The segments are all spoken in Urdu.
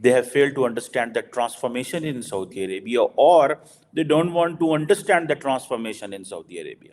they have failed to understand the transformation in Saudi Arabia, or they don't want to understand the transformation in Saudi Arabia.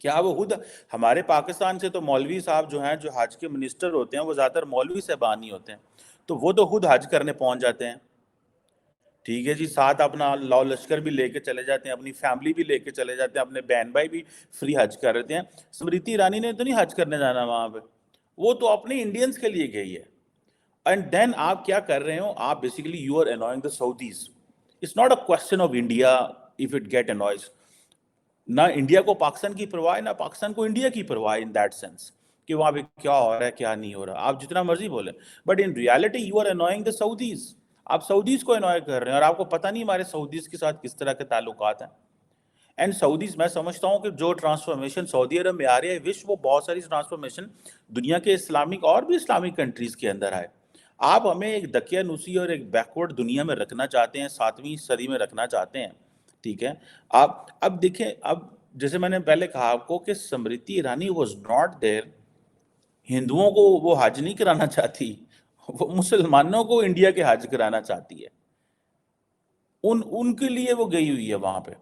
کیا وہ خود ہمارے پاکستان سے تو مولوی صاحب جو ہیں جو حج کے منسٹر ہوتے ہیں وہ زیادہ تر مولوی صاحبان ہی ہوتے ہیں، تو وہ تو خود حج کرنے پہنچ جاتے ہیں، ٹھیک ہے جی، ساتھ اپنا لاؤ لشکر بھی لے کے چلے جاتے ہیں، اپنی فیملی بھی لے کے چلے جاتے ہیں، اپنے بہن بھائی بھی فری حج کر رہتے ہیں۔ اسمرتی ایرانی نے تو نہیں حج کرنے جانا وہاں پہ، وہ تو اپنے انڈینز کے لیے گئی ہے۔ اینڈ دین آپ کیا کر رہے ہو، آپ basically you are annoying the Saudis. It's not a question of India if it get annoys, نہ انڈیا کو پاکستان کی پرواہ ہے، نہ پاکستان کو انڈیا کی پرواہ ان دیٹ سینس کہ وہاں پہ کیا ہو رہا ہے کیا نہیں ہو رہا، آپ جتنا مرضی بولیں، but in reality you are annoying the Saudis, آپ سعودیز کو انوائے کر رہے ہیں، اور آپ کو پتہ نہیں ہمارے سعودیز کے ساتھ کس طرح کے تعلقات ہیں۔ اینڈ سعودیز، میں سمجھتا ہوں کہ جو ٹرانسفارمیشن سعودی عرب میں آ رہی ہے، وش وہ بہت ساری ٹرانسفارمیشن دنیا کے اسلامک اور بھی اسلامک کنٹریز کے اندر آئے۔ آپ ہمیں ایک دقیانوسی اور ایک بیکورڈ دنیا میں رکھنا چاہتے ہیں، 7ویں صدی میں رکھنا چاہتے ہیں، ٹھیک ہے۔ آپ اب دیکھیں، اب جیسے میں نے پہلے کہا آپ کو کہ اسمرتی ایرانی واز ناٹ دیر، ہندوؤں کو وہ حج نہیں کرانا چاہتی، وہ مسلمانوں کو انڈیا کے حج کرانا چاہتی ہے، ان کے لیے وہ گئی ہوئی ہے وہاں پہ۔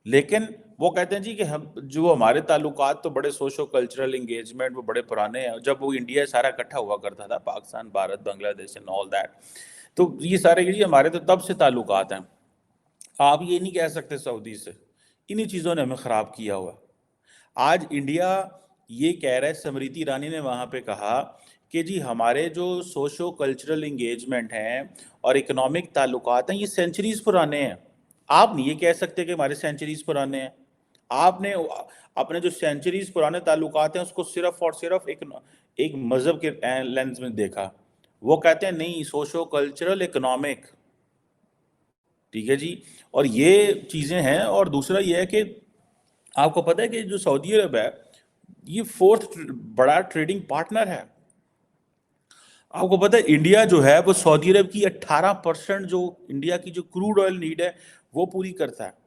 لیکن وہ کہتے ہیں جی کہ ہم جو ہمارے تعلقات تو بڑے سوشو کلچرل انگیجمنٹ وہ بڑے پرانے ہیں، جب وہ انڈیا سارا اکٹھا ہوا کرتا تھا، پاکستان، بھارت، بنگلہ دیش اینڈ آل دیٹ، تو یہ سارے جی ہمارے تو تب سے تعلقات ہیں۔ آپ یہ نہیں کہہ سکتے سعودی سے، انہی چیزوں نے ہمیں خراب کیا ہوا۔ آج انڈیا یہ کہہ رہا ہے، سمرتی ایرانی نے وہاں پہ کہا کہ جی ہمارے جو سوشو کلچرل انگیجمنٹ ہیں اور اکنامک تعلقات ہیں یہ سینچریز پرانے ہیں، آپ نہیں یہ کہہ سکتے کہ ہمارے سینچریز پرانے ہیں۔ آپ نے اپنے جو سینچریز پرانے تعلقات ہیں اس کو صرف اور صرف ایک مذہب کے لینز میں دیکھا، وہ کہتے ہیں نہیں، سوشو کلچرل اکنامک، ٹھیک ہے جی، اور یہ چیزیں ہیں۔ اور دوسرا یہ ہے کہ آپ کو پتہ ہے کہ جو سعودی عرب ہے یہ 4تھ بڑا ٹریڈنگ پارٹنر ہے۔ آپ کو پتہ ہے انڈیا جو ہے وہ سعودی عرب کی 18% جو انڈیا کی جو کروڈ آئل نیڈ ہے وہ پوری کرتا ہے۔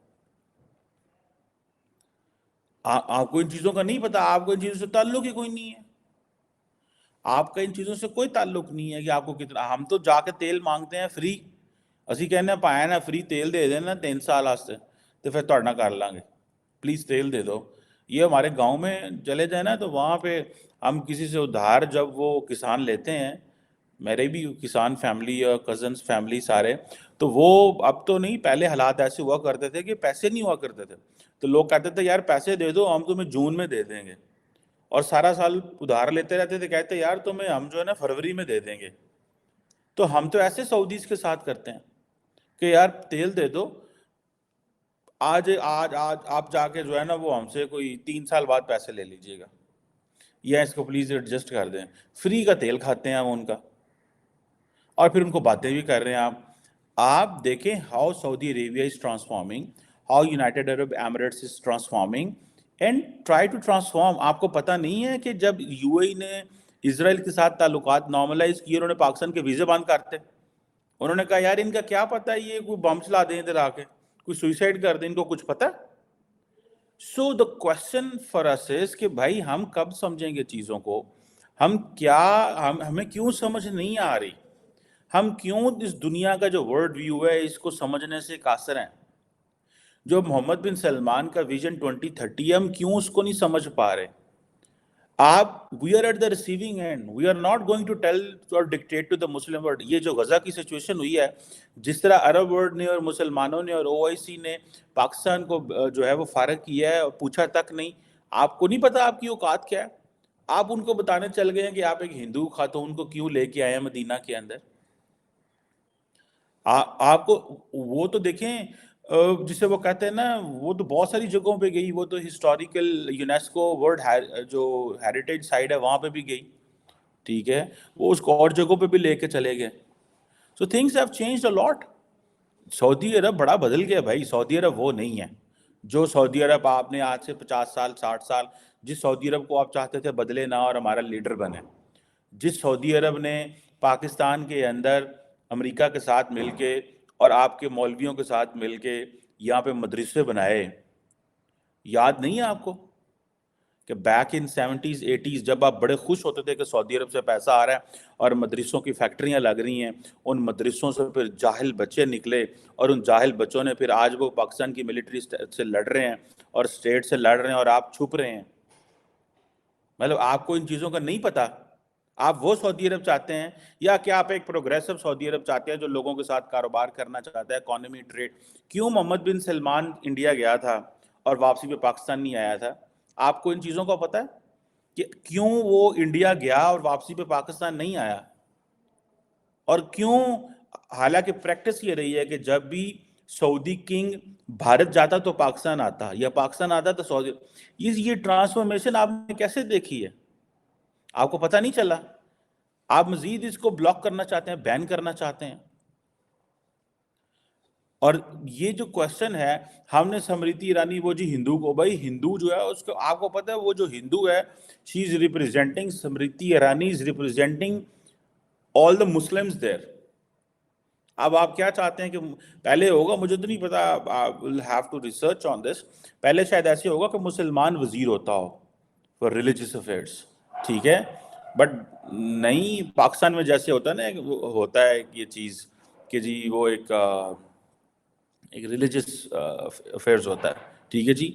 آپ کو ان چیزوں کا نہیں پتا، آپ کو ان چیزوں سے تعلق ہی کوئی نہیں ہے، آپ کا ان چیزوں سے کوئی تعلق نہیں ہے کہ آپ کو کتنا، ہم تو جا کے تیل مانگتے ہیں فری، اسی کہنے پایا نا فری تیل دے دینا 3 سال واسطے تو پھر توڑنا کر لیں گے، پلیز تیل دے دو۔ یہ ہمارے گاؤں میں چلے جائیں نا تو وہاں پہ ہم کسی سے ادھار جب وہ کسان لیتے ہیں، میرے بھی کسان فیملی اور کزنس فیملی سارے، تو وہ اب تو نہیں، پہلے حالات ایسے ہوا کرتے تھے کہ پیسے نہیں ہوا کرتے تھے، تو لوگ کہتے تھے یار پیسے دے دو ہم تمہیں جون میں دے دیں گے، اور سارا سال ادھار لیتے رہتے تھے، کہتے یار تمہیں ہم جو ہے نا فروری میں دے دیں گے۔ تو ہم تو ایسے سعودیز کے ساتھ کرتے ہیں کہ یار تیل دے دو، آج آج آج آپ جا کے جو ہے نا وہ ہم سے کوئی 3 سال بعد پیسے لے لیجئے گا، یا اس کو پلیز ایڈجسٹ کر دیں، فری کا تیل کھاتے ہیں ہم ان کا، اور پھر ان کو باتیں بھی کر رہے ہیں۔ آپ دیکھیں how Saudi Arabia is transforming, how United Arab Emirates is transforming, and try to transform. آپ کو پتہ نہیں ہے کہ جب یو اے ای نے اسرائیل کے ساتھ تعلقات نارملائز کیے، انہوں نے پاکستان کے ویزے بند کرتے، انہوں نے کہا یار ان کا کیا پتہ ہے، یہ کوئی بم چلا دیں ادھر آ کے، کوئی سوئسائڈ کر دیں، ان کو کچھ پتہ۔ سو دا کوشچن فار اس از کہ بھائی ہم کب سمجھیں گے چیزوں کو، ہمیں کیوں سمجھ نہیں آ رہی، ہم کیوں اس دنیا کا جو ورلڈ ویو ہے اس کو سمجھنے سے قاصر ہیں، جو محمد بن سلمان کا ویژن 2030 ہے ہم کیوں اس کو نہیں سمجھ پا رہے۔ آپ we are at the receiving end, we are not going to tell or dictate to the Muslim world. یہ جو غزہ کی سچویشن ہوئی ہے، جس طرح عرب ورلڈ نے اور مسلمانوں نے اور او آئی سی نے پاکستان کو جو ہے وہ فارغ کیا ہے اور پوچھا تک نہیں، آپ کو نہیں پتا آپ کی اوقات کیا ہے، آپ ان کو بتانے چل گئے ہیں کہ آپ ایک ہندو خاتون کو کیوں لے کے آئے ہیں مدینہ کے اندر۔ آپ کو وہ تو دیکھیں، جسے وہ کہتے ہیں نا، وہ تو بہت ساری جگہوں پہ گئی، وہ تو ہسٹوریکل یونیسکو ورلڈ جو ہیریٹیج سائٹ ہے وہاں پہ بھی گئی، ٹھیک ہے، وہ اس کو اور جگہوں پہ بھی لے کے چلے گئے۔ سو تھنگس ہیو چینجڈ اے لاٹ۔ سعودی عرب بڑا بدل گیا بھائی، سعودی عرب وہ نہیں ہے جو سعودی عرب آپ نے آج سے 50 سال 60 سال، جس سعودی عرب کو آپ چاہتے تھے بدلے نہ اور ہمارا لیڈر بنے، جس سعودی عرب نے پاکستان کے اندر امریکہ کے ساتھ مل کے اور آپ کے مولویوں کے ساتھ مل کے یہاں پہ مدرسے بنائے، یاد نہیں ہے آپ کو کہ بیک ان 70s 80s جب آپ بڑے خوش ہوتے تھے کہ سعودی عرب سے پیسہ آ رہا ہے اور مدرسوں کی فیکٹریاں لگ رہی ہیں، ان مدرسوں سے پھر جاہل بچے نکلے اور ان جاہل بچوں نے پھر آج وہ پاکستان کی ملٹری سے لڑ رہے ہیں اور اسٹیٹ سے لڑ رہے ہیں اور آپ چھپ رہے ہیں. مطلب آپ کو ان چیزوں کا نہیں پتا. آپ وہ سعودی عرب چاہتے ہیں یا کیا آپ ایک پروگریسو سعودی عرب چاہتے ہیں جو لوگوں کے ساتھ کاروبار کرنا چاہتا ہے، اکانومی ٹریڈ؟ کیوں محمد بن سلمان انڈیا گیا تھا اور واپسی پہ پاکستان نہیں آیا تھا؟ آپ کو ان چیزوں کا پتہ ہے کہ کیوں وہ انڈیا گیا اور واپسی پہ پاکستان نہیں آیا؟ اور کیوں؟ حالانکہ پریکٹس یہ رہی ہے کہ جب بھی سعودی کنگ بھارت جاتا تو پاکستان آتا، یا پاکستان آتا تو سعودی. یہ ٹرانسفارمیشن آپ نے کیسے دیکھی ہے؟ آپ کو پتہ نہیں چلا؟ آپ مزید اس کو بلاک کرنا چاہتے ہیں، بین کرنا چاہتے ہیں. اور یہ جو کوشچن ہے، ہم نے سمرتی ایرانی وہ جی ہندو کو، بھائی ہندو جو ہے اس کو آپ کو پتہ ہے وہ جو ہندو ہے، شی از ریپرزینٹنگ، سمرتی ایرانی is representing all the Muslims دیر. اب آپ کیا چاہتے ہیں کہ پہلے ہوگا، مجھے تو نہیں پتا، will have to research on this, پہلے شاید ایسے ہوگا کہ مسلمان وزیر ہوتا ہو فار ریلیجیس افیئرس، ٹھیک ہے، بٹ نہیں پاکستان میں جیسے ہوتا ہے نا، ہوتا ہے یہ چیز کہ جی وہ ایک ریلیجیس افیئرز ہوتا ہے، ٹھیک ہے جی.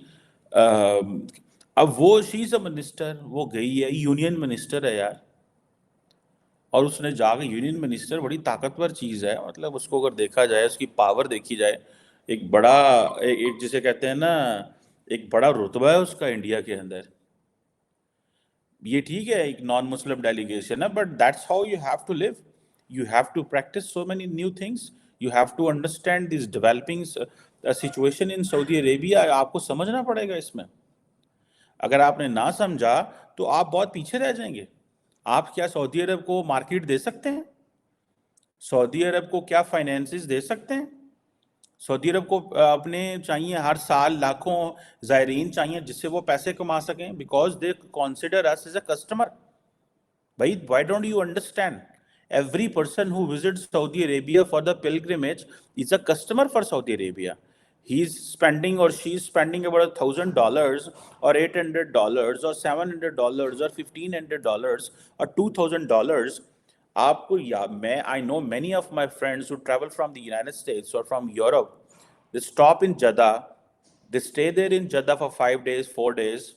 اب وہ شی از اے منسٹر، وہ گئی ہے، یونین منسٹر ہے یار، اور اس نے جا کے یونین منسٹر بڑی طاقتور چیز ہے. مطلب اس کو اگر دیکھا جائے، اس کی پاور دیکھی جائے، ایک بڑا ایک جسے کہتے ہیں نا ایک بڑا رتبہ ہے اس کا انڈیا کے اندر. یہ ٹھیک ہے ایک نان مسلم ڈیلیگیشن ہے، but that's how you have to live. You have to practice so many new things. You have to understand this developing situation in Saudi Arabia. آپ کو سمجھنا پڑے گا اس میں. اگر آپ نے نہ سمجھا تو آپ بہت پیچھے رہ جائیں گے. آپ کیا سعودی عرب کو مارکیٹ دے سکتے ہیں؟ سعودی عرب کو کیا فائنینسز دے سکتے ہیں؟ سعودی عرب کو اپنے چاہیے ہر سال لاکھوں زائرین چاہیے جس سے وہ پیسے کما سکیں، because they consider us as a customer. بھائی why don't you understand? Every person who visit Saudi Arabia for the pilgrimage is a customer for Saudi Arabia. He is spending or she is spending about $1,000 or $800 or $700 or $1,500 or $2,000. آپ کو میں I know many of my friends who travel from the United States or from Europe. They stop in Jeddah. They stay there in Jeddah for 5 days, 4 days,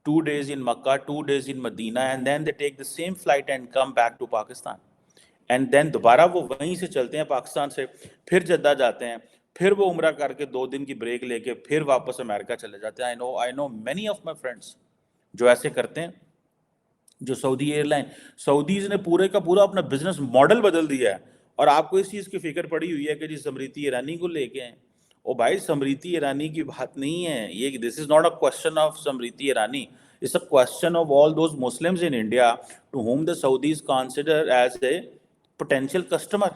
2 days in Makkah, 2 days in Medina, and then they take the same flight and come back to Pakistan. And then دوبارہ وہ وہیں سے چلتے ہیں پاکستان سے، پھر جدہ جاتے ہیں، پھر وہ عمرہ کر کے 2 دن کی بریک لے کے پھر واپس امریکہ چلے جاتے ہیں. I know many of my friends جو ایسے کرتے ہیں. جو سعودی ایئر لائن، سعودیز نے پورے کا پورا اپنا بزنس ماڈل بدل دیا ہے. اور آپ کو اس چیز کی فکر پڑی ہوئی ہے کہ جی سمرتی ایرانی کو لے کے ہیں. او بھائی سمرتی ایرانی کی بات نہیں ہے یہ. This is not a question of Smriti Irani, it's a question of all those Muslims in India to whom the Saudis consider as a potential customer.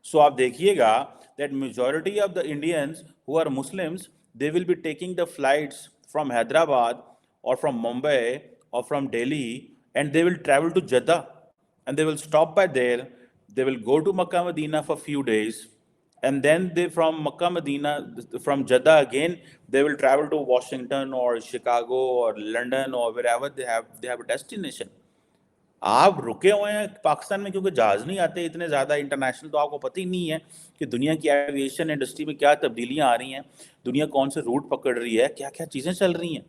So آپ دیکھیے گا that majority of the Indians who are Muslims, they will be taking the flights from Hyderabad or from Mumbai or from Delhi, and they will travel to Jeddah and they will stop by there. They will go to Makkah Medina for few days, and then they from Makkah Medina, from Jeddah again, they will travel to Washington or Chicago or London or wherever they have a destination. آپ رکے ہوئے ہیں پاکستان میں کیونکہ جہاز نہیں آتے اتنے زیادہ انٹرنیشنل، تو آپ کو پتہ ہی نہیں ہے کہ دنیا کی ایویشن انڈسٹری میں کیا تبدیلیاں آ رہی ہیں، دنیا کون سے روٹ پکڑ رہی ہے، کیا کیا چیزیں چل رہی ہیں.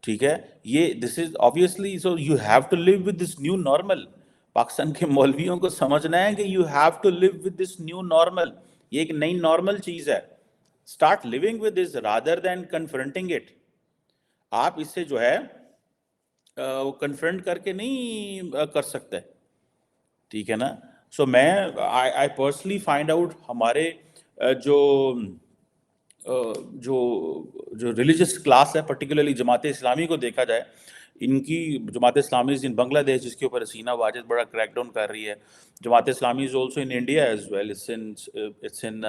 ٹھیک ہے، یہ this is obviously, so you have to live with this new normal. Pakistan کے مولویوں کو سمجھنا ہے کہ you have to live with this new normal. یہ ایک نئی نارمل چیز ہے. Start living with this rather than confronting it. آپ اس سے جو ہے وہ کنفرنٹ کر کے نہیں کر سکتے، ٹھیک ہے نا. سو میں آئی پرسنلی فائنڈ آؤٹ ہمارے جو جو جو ریلیجس کلاس ہے، پرٹیکولرلی جماعت اسلامی کو دیکھا جائے، ان کی جماعت اسلامی ان بنگلہ دیش جس کے اوپر حسینہ واجد بڑا کریک ڈاؤن کر رہی ہے. Jamaat Islami is also in India as well. It's in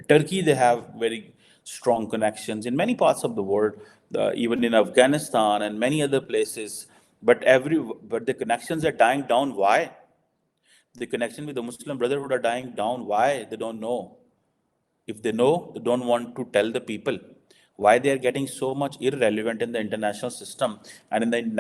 Turkey. They have very strong connections in many parts of the world, even in Afghanistan and many other places. But the connections are dying down. Why? The connection with the Muslim Brotherhood are dying down. Why? They don't know. If they know, they don't want to tell the people. why they are getting so much irrelevant in the international system and in the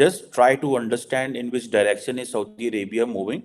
just try to understand in which direction is Saudi Arabia moving,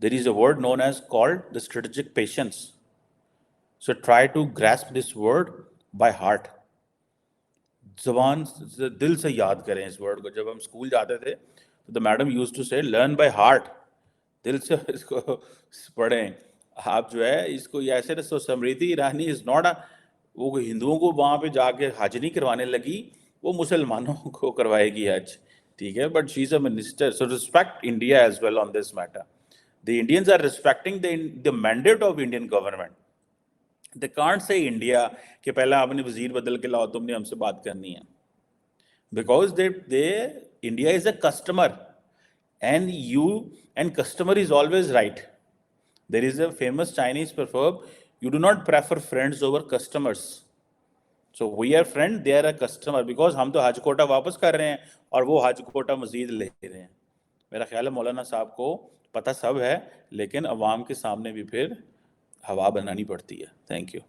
There is a word known as called the strategic patience. So try to grasp this word by heart. زبان دل سے یاد کریں اس ورڈ کو. جب ہم اسکول جاتے تھے تو دا میڈم یوز ٹو سے لرن بائی ہارٹ. دل سے اس کو پڑھیں آپ جو ہے اس کو. ایسے تو سمرتی ایرانی از ناٹ وہ ہندوؤں کو وہاں پہ جا کے حج نہیں کروانے لگی, وہ مسلمانوں کو کروائے گی حج, ٹھیک ہے. But she is a minister, so respect India as well on this matter. The Indians are respecting the mandate of Indian government. They can't say India کہ پہلے آپ نے وزیر بدل کے لاؤ, تم نے ہم سے بات کرنی ہے. Because India is a customer, and customer is always right. There is a famous Chinese proverb, you do not prefer friends over customers. So we are friend, they are a customer, because ہم تو حج کوٹا واپس کر رہے ہیں اور وہ حج کوٹا مزید لے رہے ہیں. میرا خیال ہے مولانا صاحب کو پتہ سب ہے, لیکن عوام کے سامنے بھی پھر ہوا بنانی پڑتی ہے. Thank you.